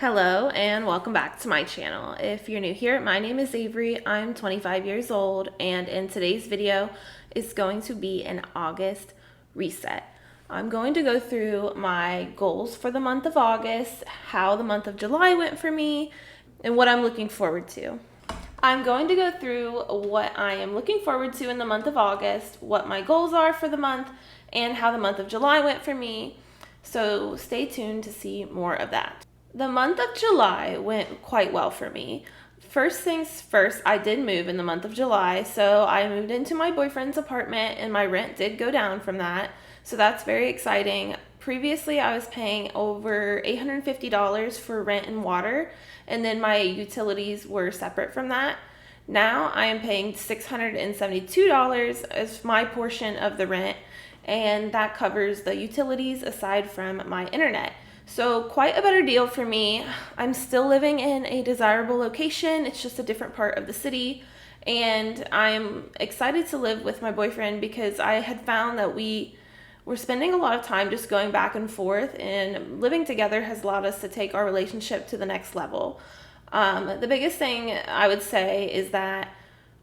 Hello and welcome back to my channel. If you're new here, my name is Avery. I'm 25 years old, and in today's video is going to be an August reset. I'm going to go through my goals for the month of August, how the month of July went for me, and what I'm looking forward to. I'm going to go through what I am looking forward to in the month of August, what my goals are for the month, and how the month of July went for me. So stay tuned to see more of that. The month of July went quite well for me. First things first, I did move in the month of July, so I moved into my boyfriend's apartment and my rent did go down from that, so that's very exciting. Previously, I was paying over $850 for rent and water, and then my utilities were separate from that. Now I am paying $672 as my portion of the rent, and that covers the utilities aside from my internet. So quite a better deal for me. I'm still living in a desirable location. It's just a different part of the city. And I'm excited to live with my boyfriend because I had found that we were spending a lot of time just going back and forth, and living together has allowed us to take our relationship to the next level. The biggest thing I would say is that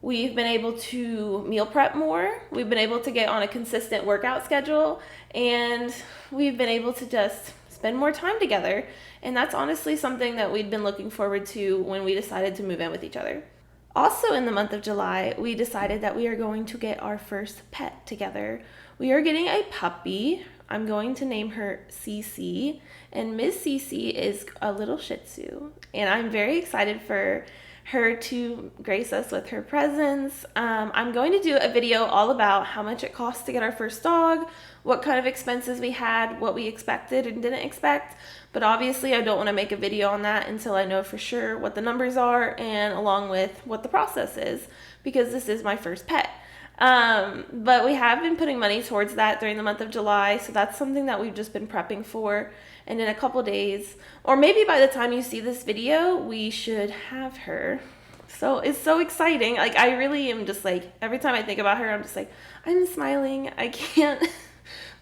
we've been able to meal prep more. We've been able to get on a consistent workout schedule, and we've been able to just spend more time together, and that's honestly something that we'd been looking forward to when we decided to move in with each other. Also in the month of July, we decided that we are going to get our first pet together. We are getting a puppy. I'm going to name her Cece, and Miss Cece is a little Shih Tzu, and I'm very excited for her to grace us with her presence. I'm going to do a video all about how much it costs to get our first dog, what kind of expenses we had, what we expected and didn't expect, but obviously I don't want to make a video on that until I know for sure what the numbers are and along with what the process is, because this is my first pet. But we have been putting money towards that during the month of July, so that's something that we've just been prepping for, and in a couple days, or maybe by the time you see this video, we should have her. So it's so exciting. Like, I really am just like, every time I think about her, I'm just like, I'm smiling. I can't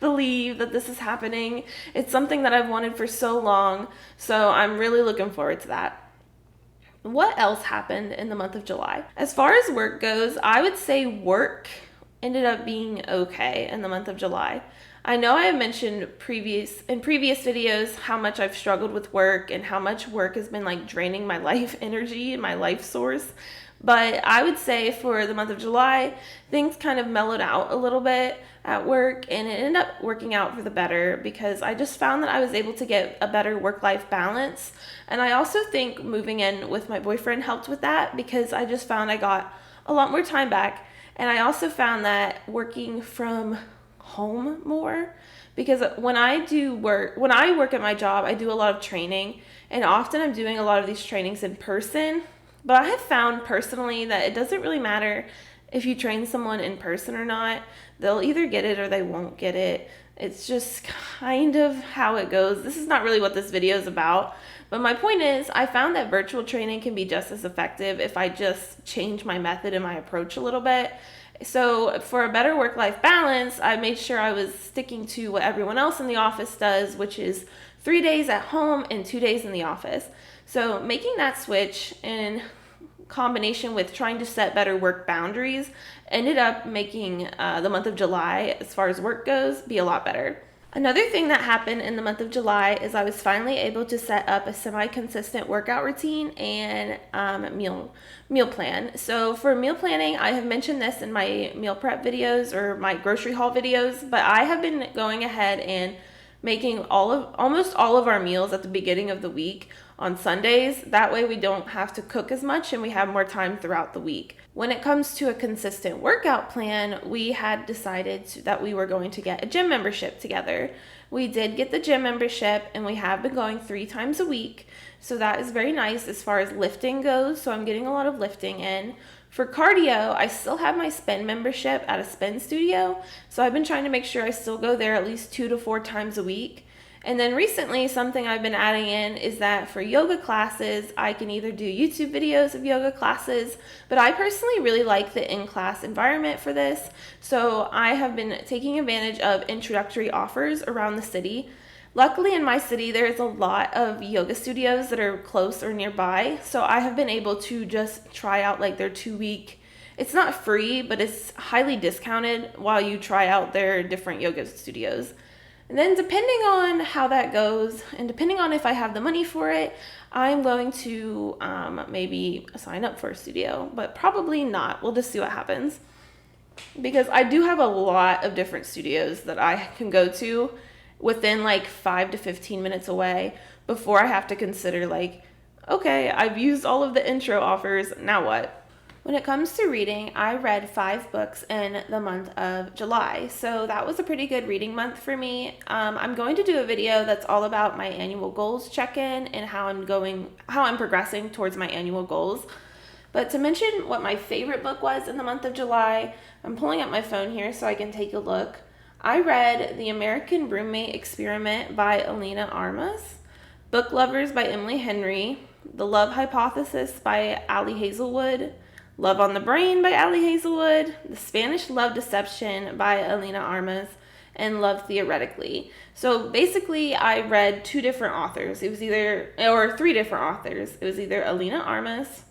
believe that this is happening. It's something that I've wanted for so long, so I'm really looking forward to that. What else happened in the month of July? As far as work goes, I would say work ended up being okay in the month of July. I know I have mentioned in previous videos how much I've struggled with work and how much work has been like draining my life energy and my life source. But I would say for the month of July, things kind of mellowed out a little bit at work, and it ended up working out for the better because I just found that I was able to get a better work-life balance. And I also think moving in with my boyfriend helped with that because I just found I got a lot more time back. And I also found that working from home more, because when I work at my job, I do a lot of training, and often I'm doing a lot of these trainings in person. But I have found personally that it doesn't really matter if you train someone in person or not. They'll either get it or they won't get it. It's just kind of how it goes. This is not really what this video is about. But my point is, I found that virtual training can be just as effective if I just change my method and my approach a little bit. So for a better work-life balance, I made sure I was sticking to what everyone else in the office does, which is 3 days at home and 2 days in the office. So making that switch in combination with trying to set better work boundaries ended up making the month of July, as far as work goes, be a lot better. Another thing that happened in the month of July is I was finally able to set up a semi-consistent workout routine and meal plan. So for meal planning, I have mentioned this in my meal prep videos or my grocery haul videos, but I have been going ahead and making almost all of our meals at the beginning of the week on Sundays. That way we don't have to cook as much and we have more time throughout the week. When it comes to a consistent workout plan, we had decided that we were going to get a gym membership together. We did get the gym membership, and we have been going 3 times a week. So that is very nice as far as lifting goes. So I'm getting a lot of lifting in. For cardio, I still have my spin membership at a spin studio. So I've been trying to make sure I still go there at least 2 to 4 times a week. And then recently, something I've been adding in is that for yoga classes, I can either do YouTube videos of yoga classes, but I personally really like the in-class environment for this. So I have been taking advantage of introductory offers around the city. Luckily in my city, there's a lot of yoga studios that are close or nearby. So I have been able to just try out like their 2-week, it's not free, but it's highly discounted while you try out their different yoga studios. And then depending on how that goes and depending on if I have the money for it, I'm going to maybe sign up for a studio, but probably not. We'll just see what happens. Because I do have a lot of different studios that I can go to within like 5 to 15 minutes away before I have to consider like, okay, I've used all of the intro offers, now what? When it comes to reading, I read 5 books in the month of July, so that was a pretty good reading month for me. I'm going to do a video that's all about my annual goals check-in and how I'm progressing towards my annual goals. But to mention what my favorite book was in the month of July, I'm pulling up my phone here so I can take a look. I read The American Roommate Experiment by Alina Armas, Book Lovers by Emily Henry, The Love Hypothesis by Ali Hazelwood, Love on the Brain by Ali Hazelwood, The Spanish Love Deception by Alina Armas, and Love Theoretically. So basically I read 2 different authors. It was or 3 different authors. It was either Alina Armas,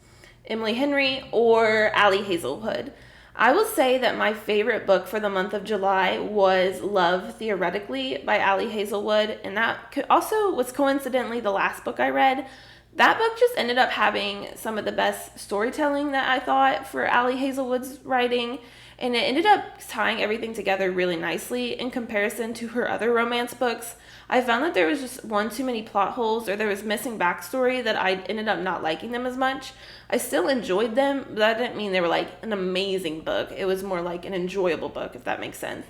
Emily Henry, or Ali Hazelwood. I will say that my favorite book for the month of July was Love Theoretically by Ali Hazelwood, and that also was coincidentally the last book I read. That book just ended up having some of the best storytelling that I thought for Ali Hazelwood's writing, and it ended up tying everything together really nicely in comparison to her other romance books. I found that there was just one too many plot holes, or there was missing backstory that I ended up not liking them as much. I still enjoyed them, but that didn't mean they were like an amazing book. It was more like an enjoyable book, if that makes sense.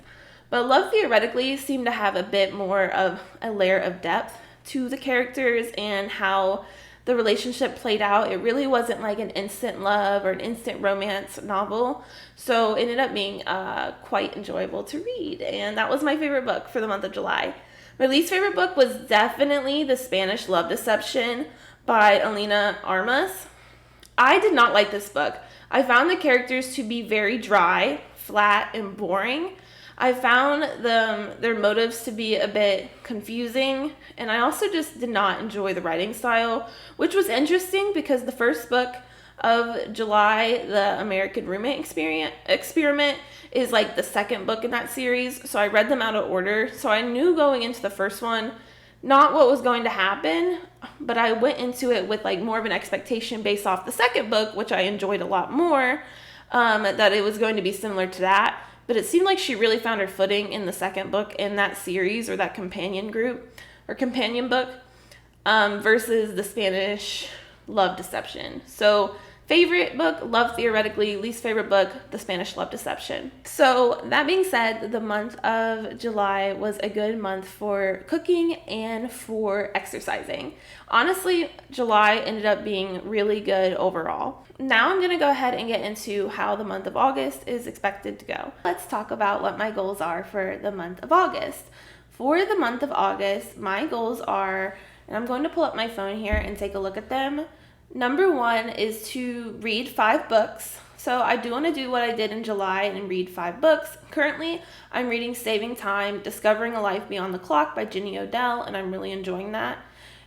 But Love Theoretically seemed to have a bit more of a layer of depth to the characters and how the relationship played out. It really wasn't like an instant love or an instant romance novel. So it ended up being quite enjoyable to read. And that was my favorite book for the month of July. My least favorite book was definitely The Spanish Love Deception by Alina Armas. I did not like this book. I found the characters to be very dry, flat, and boring. I found their motives to be a bit confusing, and I also just did not enjoy the writing style, which was interesting because the first book of July, The American Roommate Experiment, is like the second book in that series, so I read them out of order. So I knew going into the first one not what was going to happen, but I went into it with like more of an expectation based off the second book, which I enjoyed a lot more, that it was going to be similar to that. But it seemed like she really found her footing in the second book in that series or that companion group or companion book versus The Spanish Love Deception. So favorite book, Love Theoretically. Least favorite book, The Spanish Love Deception. So that being said, the month of July was a good month for cooking and for exercising. Honestly, July ended up being really good overall. Now I'm going to go ahead and get into how the month of August is expected to go. Let's talk about what my goals are for the month of August. For the month of August, my goals are, and I'm going to pull up my phone here and take a look at them. Number 1 is to read 5 books. So I do want to do what I did in July and read 5 books. Currently, I'm reading Saving Time, Discovering a Life Beyond the Clock by Ginny Odell, and I'm really enjoying that.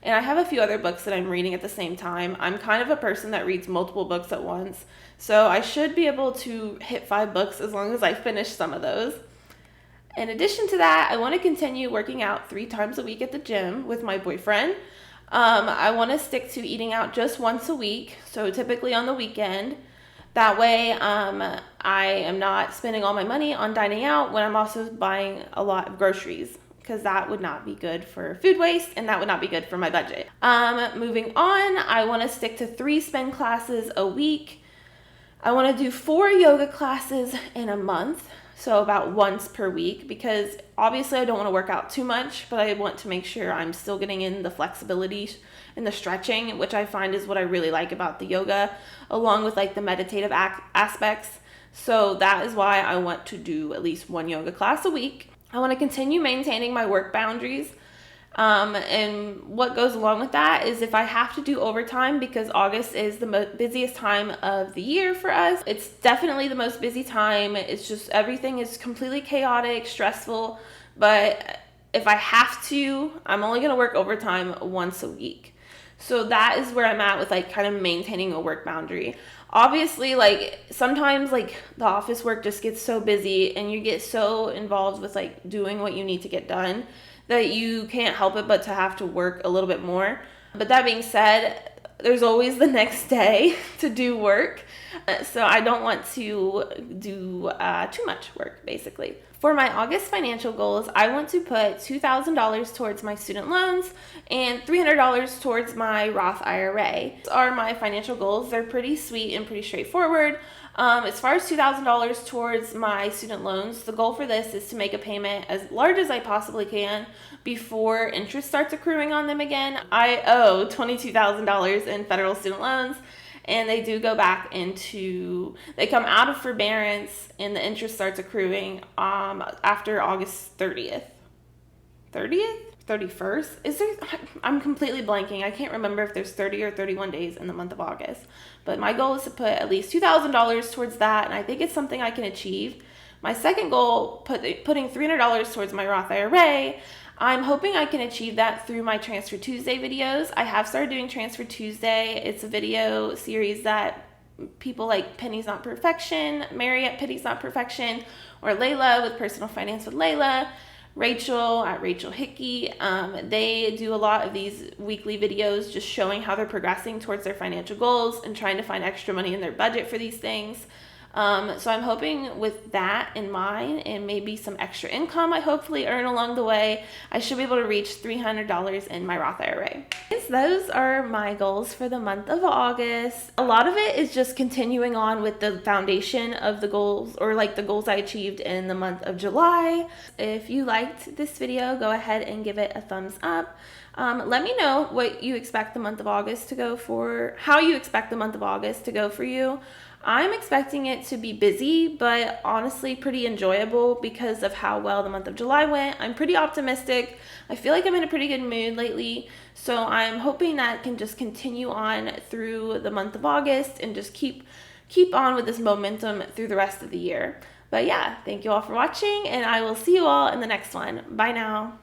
And I have a few other books that I'm reading at the same time. I'm kind of a person that reads multiple books at once, so I should be able to hit 5 books as long as I finish some of those. In addition to that, I want to continue working out 3 times a week at the gym with my boyfriend. I want to stick to eating out just once a week, so typically on the weekend. That way, I am not spending all my money on dining out when I'm also buying a lot of groceries, because that would not be good for food waste and that would not be good for my budget. Moving on, I want to stick to 3 spin classes a week. I want to do 4 yoga classes in a month, so about once per week, because obviously I don't want to work out too much, but I want to make sure I'm still getting in the flexibility and the stretching, which I find is what I really like about the yoga, along with like the meditative aspects. So that is why I want to do at least 1 yoga class a week. I want to continue maintaining my work boundaries. And what goes along with that is if I have to do overtime, because August is the busiest time of the year for us. It's definitely the most busy time. It's just everything is completely chaotic, stressful, but if I have to, I'm only going to work overtime once a week. So that is where I'm at with like kind of maintaining a work boundary. Obviously, like sometimes like the office work just gets so busy and you get so involved with like doing what you need to get done that you can't help it but to have to work a little bit more. But that being said, there's always the next day to do work. So I don't want to do too much work, basically. For my August financial goals, I want to put $2,000 towards my student loans and $300 towards my Roth IRA. These are my financial goals. They're pretty sweet and pretty straightforward. As far as $2,000 towards my student loans, the goal for this is to make a payment as large as I possibly can before interest starts accruing on them again. I owe $22,000 in federal student loans, and they do go back into, they come out of forbearance and the interest starts accruing after August 30th. 31st? I'm completely blanking. I can't remember if there's 30 or 31 days in the month of August. But my goal is to put at least $2,000 towards that, and I think it's something I can achieve. My second goal, putting $300 towards my Roth IRA, I'm hoping I can achieve that through my Transfer Tuesday videos. I have started doing Transfer Tuesday. It's a video series that people like Penny's Not Perfection, Mary at Penny's Not Perfection, or Layla with Personal Finance with Layla, Rachel at Rachel Hickey. They do a lot of these weekly videos just showing how they're progressing towards their financial goals and trying to find extra money in their budget for these things. So I'm hoping with that in mind and maybe some extra income I hopefully earn along the way, I should be able to reach $300 in my Roth IRA. Those are my goals for the month of August. A lot of it is just continuing on with the foundation of the goals, or like the goals I achieved in the month of July. If you liked this video, go ahead and give it a thumbs up. Let me know what you expect the month of August to go for, how you expect the month of August to go for you. I'm expecting it to be busy, but honestly pretty enjoyable because of how well the month of July went. I'm pretty optimistic. I feel like I'm in a pretty good mood lately, so I'm hoping that can just continue on through the month of August and just keep on with this momentum through the rest of the year. But yeah, thank you all for watching, and I will see you all in the next one. Bye now.